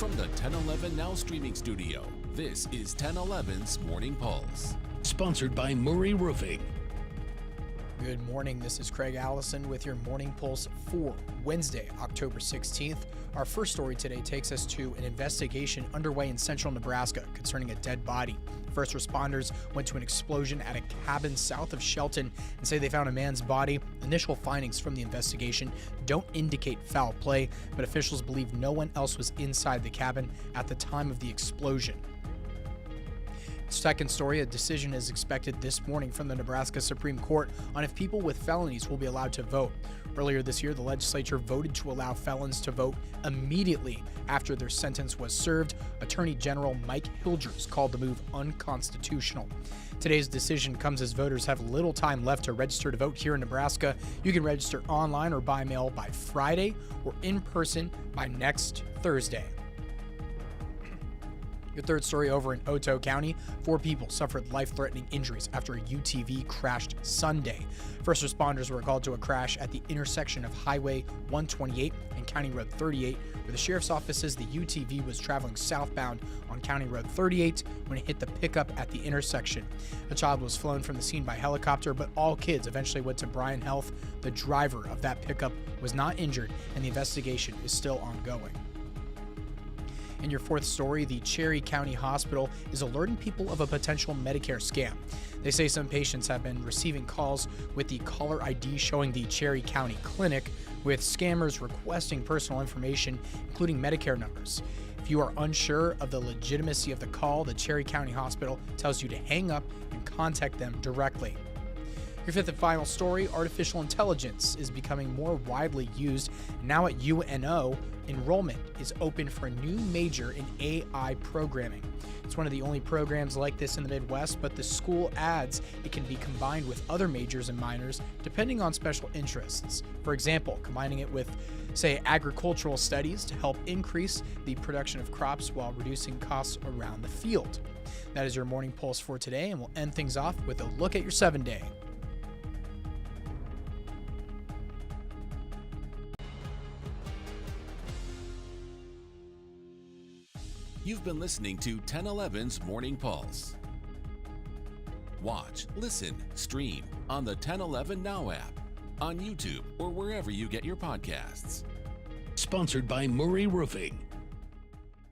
From the 1011 Now streaming studio, this is 1011's Morning Pulse. Sponsored by Murray Roofing. Good morning, this is Craig Allison with your Morning Pulse for Wednesday, October 16th. Our first story today takes us to an investigation underway in central Nebraska concerning a dead body. First responders went to an explosion at a cabin south of Shelton and say they found a man's body. Initial findings from the investigation don't indicate foul play, but officials believe no one else was inside the cabin at the time of the explosion. Second story, a decision is expected this morning from the Nebraska Supreme Court on if people with felonies will be allowed to vote. Earlier this year, the legislature voted to allow felons to vote immediately after their sentence was served. Attorney General Mike Hildress called the move unconstitutional. Today's decision comes as voters have little time left to register to vote here in Nebraska. You can register online or by mail by Friday or in person by next Thursday. Your third story over in Otoe County, 4 people suffered life-threatening injuries after a UTV crashed Sunday. First responders were called to a crash at the intersection of Highway 128 and County Road 38, where the sheriff's office says the UTV was traveling southbound on County Road 38 when it hit the pickup at the intersection. A child was flown from the scene by helicopter, but all kids eventually went to Bryan Health. The driver of that pickup was not injured, and the investigation is still ongoing. In your fourth story, the Cherry County Hospital is alerting people of a potential Medicare scam. They say some patients have been receiving calls with the caller ID showing the Cherry County Clinic, with scammers requesting personal information, including Medicare numbers. If you are unsure of the legitimacy of the call, the Cherry County Hospital tells you to hang up and contact them directly. Your fifth and final story, artificial intelligence is becoming more widely used. Now at UNO, enrollment is open for a new major in AI programming. It's one of the only programs like this in the Midwest, but the school adds it can be combined with other majors and minors depending on special interests. For example, combining it with, say, agricultural studies to help increase the production of crops while reducing costs around the field. That is your Morning Pulse for today, and we'll end things off with a look at your 7-day. You've been listening to 1011's Morning Pulse. Watch, listen, stream on the 1011 Now app, on YouTube, or wherever you get your podcasts. Sponsored by Murray Roofing.